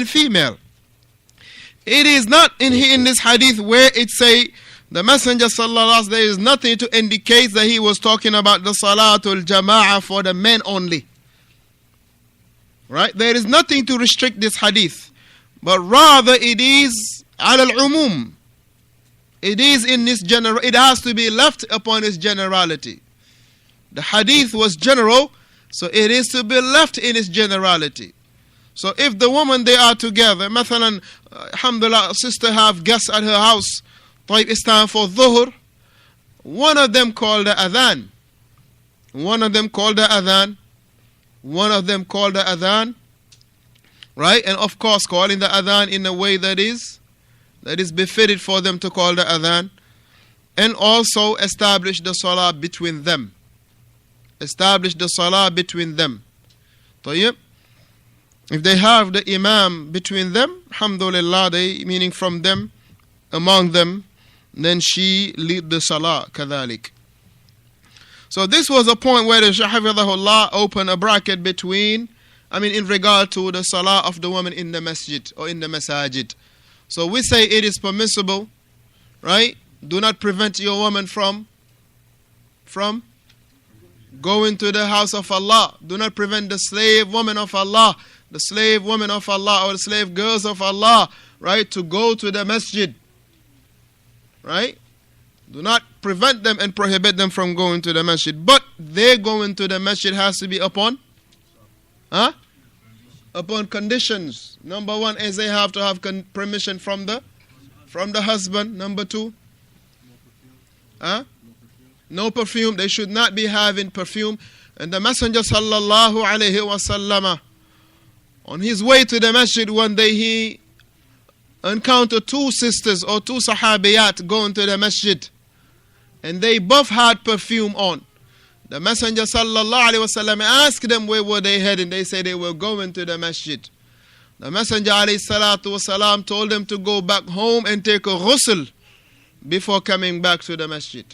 female. It is not in this hadith where it say the Messenger sallallahu alaihi wasallam, there is nothing to indicate that he was talking about the salatul jama'ah for the men only. Right? There is nothing to restrict this hadith, but rather it is al umum. It is in this general. It has to be left upon its generality. The hadith was general, so it is to be left in its generality. So if the woman they are together, mathalan, alhamdulillah, sister have guests at her house, it's time for dhuhr, one of them called the adhan. One of them called the adhan. One of them called the adhan. Right? And of course, calling the adhan in a way that is befitted for them to call the adhan. And also establish the salah between them. Establish the salah between them. طيب. If they have the imam between them, alhamdulillah, meaning from them, among them, then she lead the salah, kadhalik. So this was a point where the Shaykh hafidhahullah opened a bracket between, in regard to the salah of the woman in the masjid or in the masajid. So we say it is permissible, right? Do not prevent your woman from going to the house of Allah. Do not prevent the slave woman of Allah, the slave women of Allah, or the slave girls of Allah, right, to go to the masjid. Right? Do not prevent them and prohibit them from going to the masjid. But their going to the masjid has to be upon conditions. Number one is they have to have permission from the husband. Number two, no perfume. They should not be having perfume. And the Messenger sallallahu alaihi wasallam, on his way to the masjid one day, he encountered two sisters or two sahabiyat going to the masjid, and they both had perfume on. The Messenger sallallahu alaihi wasallam asked them where were they heading. They said they were going to the masjid. The Messenger alayhi salatu wasalam told them to go back home and take a ghusl before coming back to the masjid.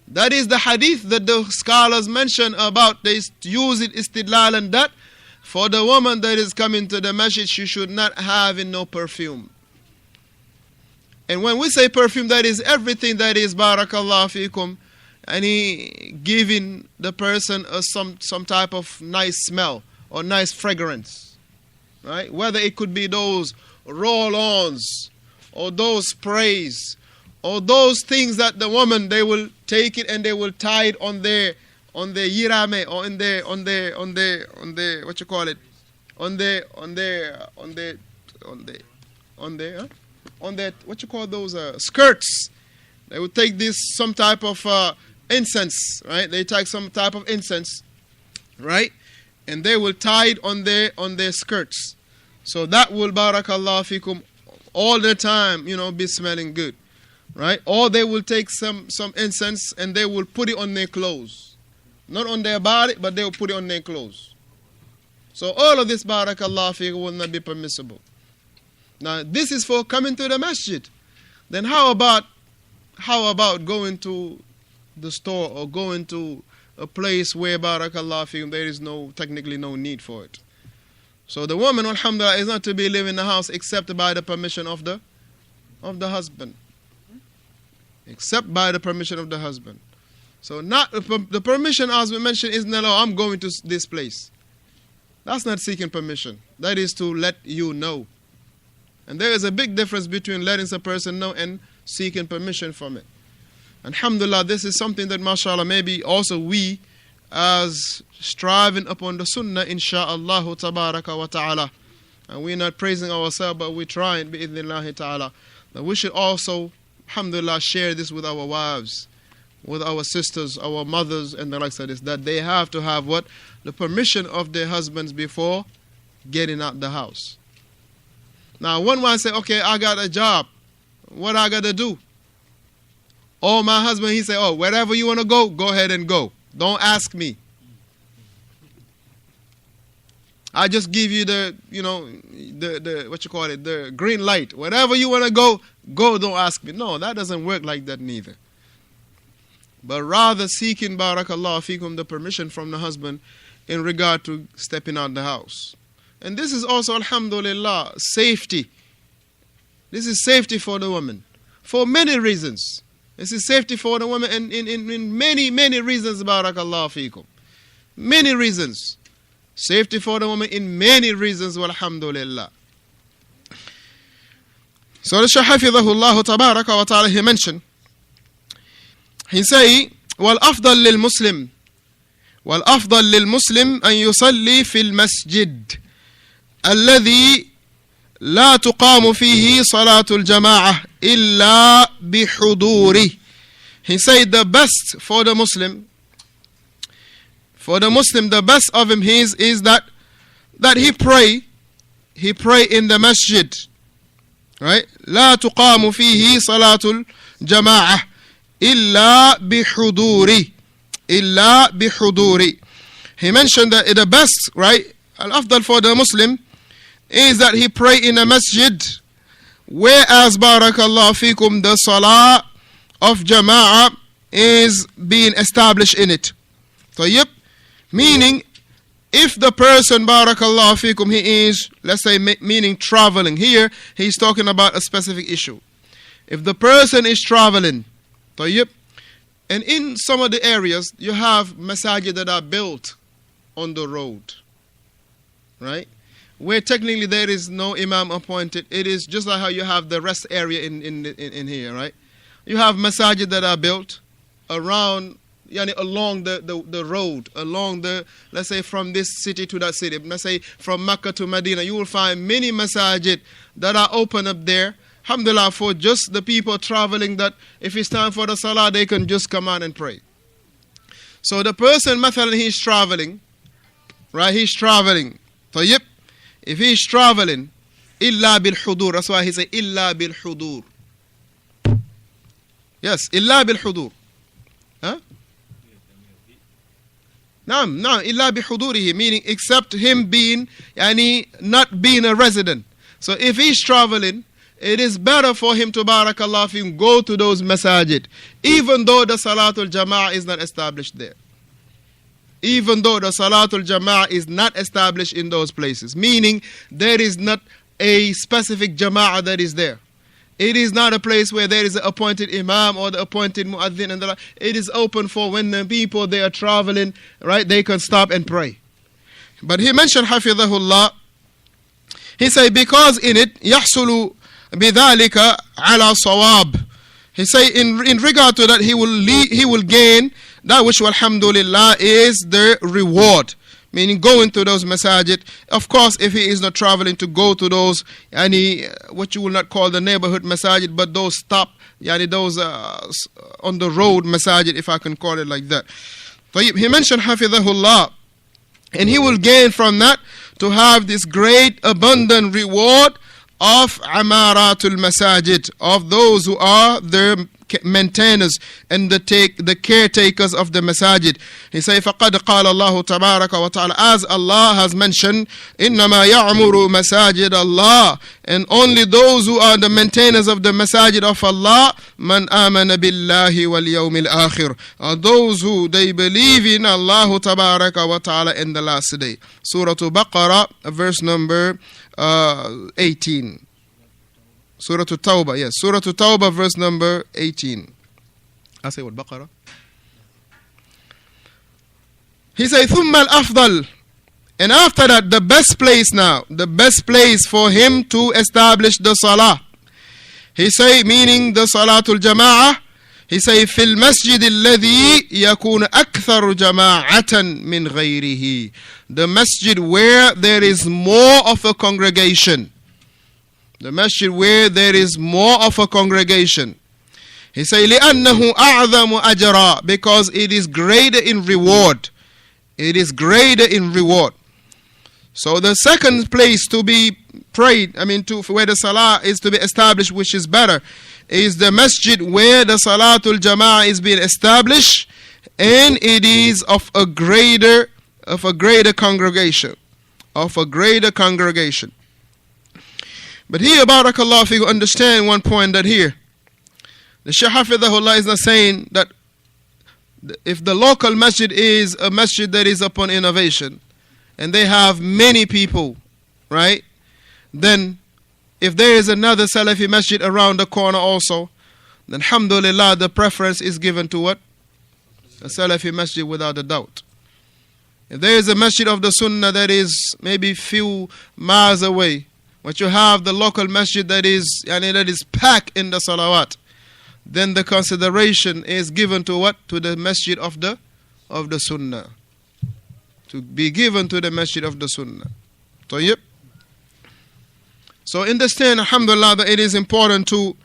That is the hadith that the scholars mention about. They use it istidlal, and that for the woman that is coming to the masjid, she should not have no perfume. And when we say perfume, that is everything that is barakallahu fikum, and giving the person some type of nice smell or nice fragrance, right? Whether it could be those roll-ons or those sprays or those things that the woman, they will take it and they will tie it on their yirame, or on their what you call those skirts. They would take some type of incense, right? They take some type of incense, right? And they will tie it on their skirts. So that will, barakallahu fikum, all the time, be smelling good, right? Or they will take some incense and they will put it on their clothes. Not on their body, but they will put it on their clothes. So all of this, barakallahu fikum, will not be permissible. Now, this is for coming to the masjid. Then how about going to the store or going to a place where, barakallahu fikum, there is technically no need for it? So the woman, alhamdulillah, is not to be living in the house except by the permission of the husband. Except by the permission of the husband. So not the permission, as we mentioned, is not, I'm going to this place. That's not seeking permission. That is to let you know. And there is a big difference between letting a person know and seeking permission from it. Alhamdulillah, this is something that, mashallah, maybe also we, as striving upon the sunnah, insha'Allah tabaraka wa ta'ala, and we're not praising ourselves, but we're trying, bi'idhnillahi ta'ala, that we should also, alhamdulillah, share this with our wives, with our sisters, our mothers, and the likes of this, that they have to have what? The permission of their husbands before getting out the house. Now, one might say, okay, I got a job. What I got to do? Or my husband, he say, oh, wherever you want to go ahead and go. Don't ask me. I just give you the green light. Wherever you want to go, don't ask me. No, that doesn't work like that neither. But rather seeking, barakallahu fikum, the permission from the husband in regard to stepping out the house. And this is also, alhamdulillah, safety. This is safety for the woman for many reasons. This is safety for the woman in many reasons, barakallahu fikum. Many reasons. Safety for the woman in many reasons, walhamdulillah. So the Shaykh hafidhahullah tabaraka wa ta'ala, he mentioned, he say, وَالْأَفْضَلْ لِلْمُسْلِمِ وَالْأَفْضَلْ لِلْمُسْلِمِ أَنْ يُصَلِّي فِي الْمَسْجِدِ الذي لا تقام فيه صلاة الجماعة إلا بحضوره. He said the best for the Muslim, the best of him is that he pray in the masjid, right? لا تقام فيه صلاة الجماعة إلا بحضوره. He mentioned that the best, right? Al-afdal for the Muslim is that he pray in a masjid, whereas barakallahu fikum, the salah of jama'ah is being established in it. So yep, meaning if the person barakallahu fikum, he is, let's say, meaning traveling. Here he's talking about a specific issue. If the person is traveling, so yep, and in some of the areas you have masajid that are built on the road, right? Where technically there is no imam appointed. It is just like how you have the rest area in here, right? You have masajid that are built around, along the road, along the, let's say, from this city to that city. Let's say from Mecca to Medina, you will find many masajid that are open up there. Alhamdulillah, for just the people traveling, that if it's time for the salah, they can just come out and pray. So the person, mathalan, he's traveling, right? He's traveling. So yep. If he is traveling, illa bil hudur. That's why he say illa bil hudur. Yes, illa bil hudur. Huh? No, illa bi hudurihi, meaning except him being, not being a resident. So if he's traveling, it is better for him to barakallah fihim go to those masajid, even though the salatul jama'ah is not established there. Even though the Salatul Jama'ah is not established in those places. Meaning, there is not a specific Jama'ah that is there. It is not a place where there is an appointed Imam or the appointed Mu'adhin. And it is open for when the people, they are traveling, right, they can stop and pray. But he mentioned, Hafidhahullah, he said, because in it, يَحْصُلُ بِذَلِكَ عَلَى صَوَابٍ. He say in regard to that, he will gain that which, alhamdulillah, is the reward. Meaning going to those masajid. Of course, if he is not traveling to go to those, what you will not call the neighborhood masajid, but those those on the road masajid, if I can call it like that. So he mentioned hafidhahullah, and he will gain from that to have this great abundant reward of amaratul masajid, of those who are the maintainers and the caretakers of the masajid. He say, فَقَدْ قَالَ اللَّهُ تَبَارَكَ وَتَعَالَى, as Allah has mentioned, إِنَّمَا يَعْمُرُ مَسَاجِدَ اللَّهِ, and only those who are the maintainers of the masajid of Allah, مَنْ آمَنَ بِاللَّهِ وَالْيَوْمِ الْآخِرِ, are those who they believe in Allah تبارك وتعالى in the last day. Surah Baqarah, verse number 18. Surah Tawbah, yes. Surah Tawbah, verse number 18. I say what? Baqarah? He says, ثُمَّ الْأَفْضَلِ, and after that, the best place now, the best place for him to establish the salah. He say, meaning the salatul jama'ah, he say, فِي الْمَسْجِدِ الَّذِي يَكُونَ أَكْثَرُ جَمَاعَةً مِنْ غَيْرِهِ, the masjid where there is more of a congregation. The masjid where there is more of a congregation. He say, لِأَنَّهُ أَعْظَمُ أَجْرًا, because it is greater in reward. It is greater in reward. So the second place to be prayed, where the salah is to be established, which is better, is the masjid where the salatul jama'ah is being established, and it is of a greater congregation. Of a greater congregation. But here, barakallah, if you understand one point, that here, the Shaykh hafidhahullah is not saying that if the local masjid is a masjid that is upon innovation, and they have many people, right? Then if there is another Salafi masjid around the corner also, then alhamdulillah, the preference is given to what? A Salafi masjid without a doubt. If there is a masjid of the Sunnah that is maybe few miles away, but you have the local masjid that is packed in the salawat, then the consideration is given to what? To the masjid of the Sunnah. To be given to the masjid of the Sunnah. طيب. So understand, alhamdulillah, that it is important to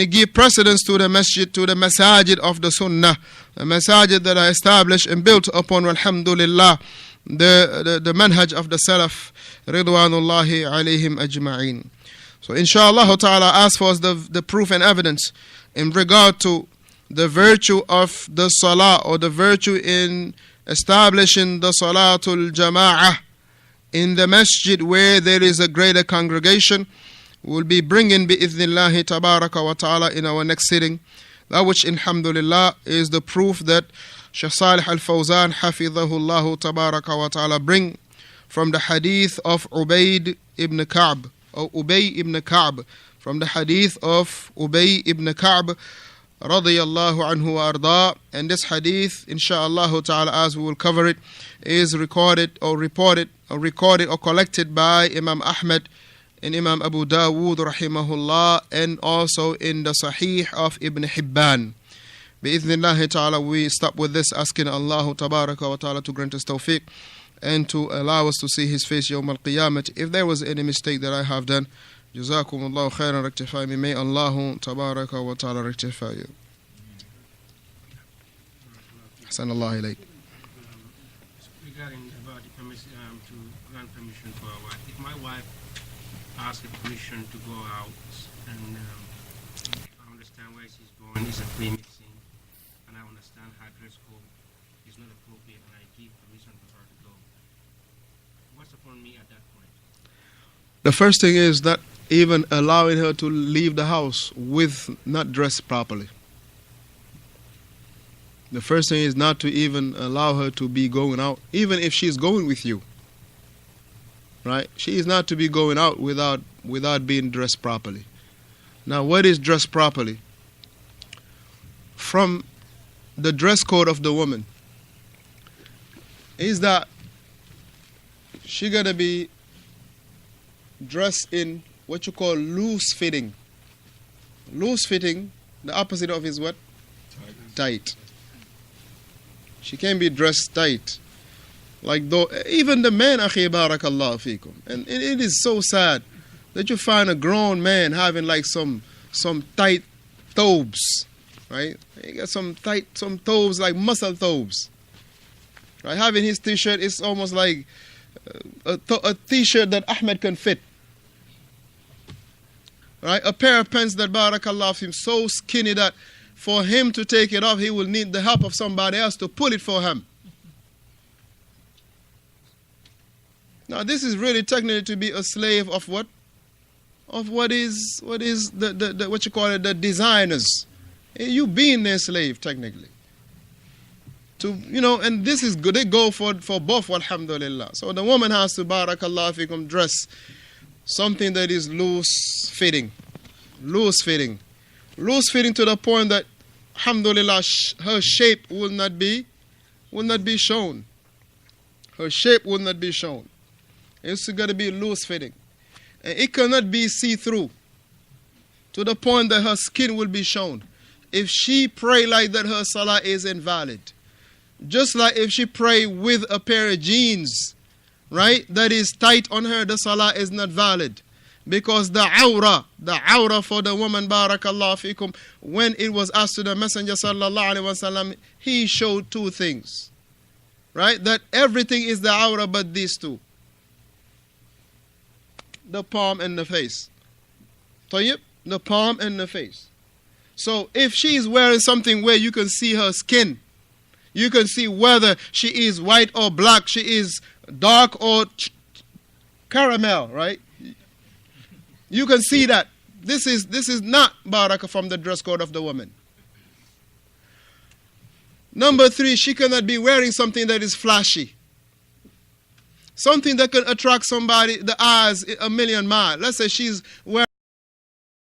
give precedence to the masjid, to the masajid of the Sunnah, the masajid that are established and built upon, alhamdulillah, the manhaj of the Salaf, ridwanullahi alayhim ajma'een. So inshallah ta'ala, as far as the proof and evidence in regard to the virtue of the salah, or the virtue in establishing the salatul jama'ah in the masjid where there is a greater congregation, we'll be bringing bi'idhnillahi tabaraka wa ta'ala in our next sitting. That which, alhamdulillah, is the proof that Shaykh Salih al-Fawzaan hafidhahullahu tabaraka wa ta'ala bring from the hadith of Ubay ibn Ka'b, from the hadith of Ubay ibn Ka'b radiyallahu anhu wa arda. And this hadith, insha'Allah ta'ala, as we will cover it, is recorded or collected by Imam Ahmad and Imam Abu Dawood rahimahullah, and also in the Sahih of Ibn Hibban. Bi-idhnillahi ta'ala, we stop with this, asking Allah tabaraka wa ta'ala to grant us tawfiq and to allow us to see His face yawm al-qiyamah. If there was any mistake that I have done, jazakumullahu khairan, rectify me. May Allah tabaraka wa ta'ala rectify you. Ahsanallahu ilayk. Regarding about the permission, to grant permission for a wife. If my wife asks permission to go out, and I understand where she's going, it's a pre-mixing, and I understand her dress code is not appropriate, and I give permission for her to go, what's upon me at that point? The first thing is that even allowing her to leave the house with not dressed properly. The first thing is not to even allow her to be going out, even if she's going with you. Right? She is not to be going out without being dressed properly. Now, what is dressed properly? From the dress code of the woman, is that she gotta be dressed in what you call loose fitting. Loose fitting, the opposite of is what? Tight. She can be dressed tight. Like though, even the men, akhi barakallahu fikum. And it is so sad that you find a grown man having like some tight thobes, right? He got some thobes, like muscle thobes. Right? Having his t-shirt is almost like a t-shirt that Ahmed can fit. Right? A pair of pants that barakallahu fikum, so skinny that for him to take it off, he will need the help of somebody else to pull it for him. Now, this is really technically to be a slave of what? Of what is what you call it, the designers. You being their slave technically. And this is good. They go for both, alhamdulillah. So the woman has to, barakallah fikum, dress something that is loose fitting to the point that, alhamdulillah, her shape will not be shown. Her shape will not be shown. It's got to be loose fitting, and it cannot be see-through to the point that her skin will be shown. If she pray like that, her salah is invalid. Just like if she pray with a pair of jeans, right, that is tight on her, the salah is not valid. Because the awrah for the woman, barakallahu fikum, when it was asked to the Messenger sallallahu alaihi wasallam, he showed two things, right? That everything is the awrah but these two, the palm and the face. Tayyib, the palm and the face. So if she is wearing something where you can see her skin, you can see whether she is white or black, she is dark or caramel, right? You can see that. This is not barakah from the dress code of the woman. Number 3, she cannot be wearing something that is flashy. Something that can attract somebody, the eyes, a million miles. Let's say she's wearing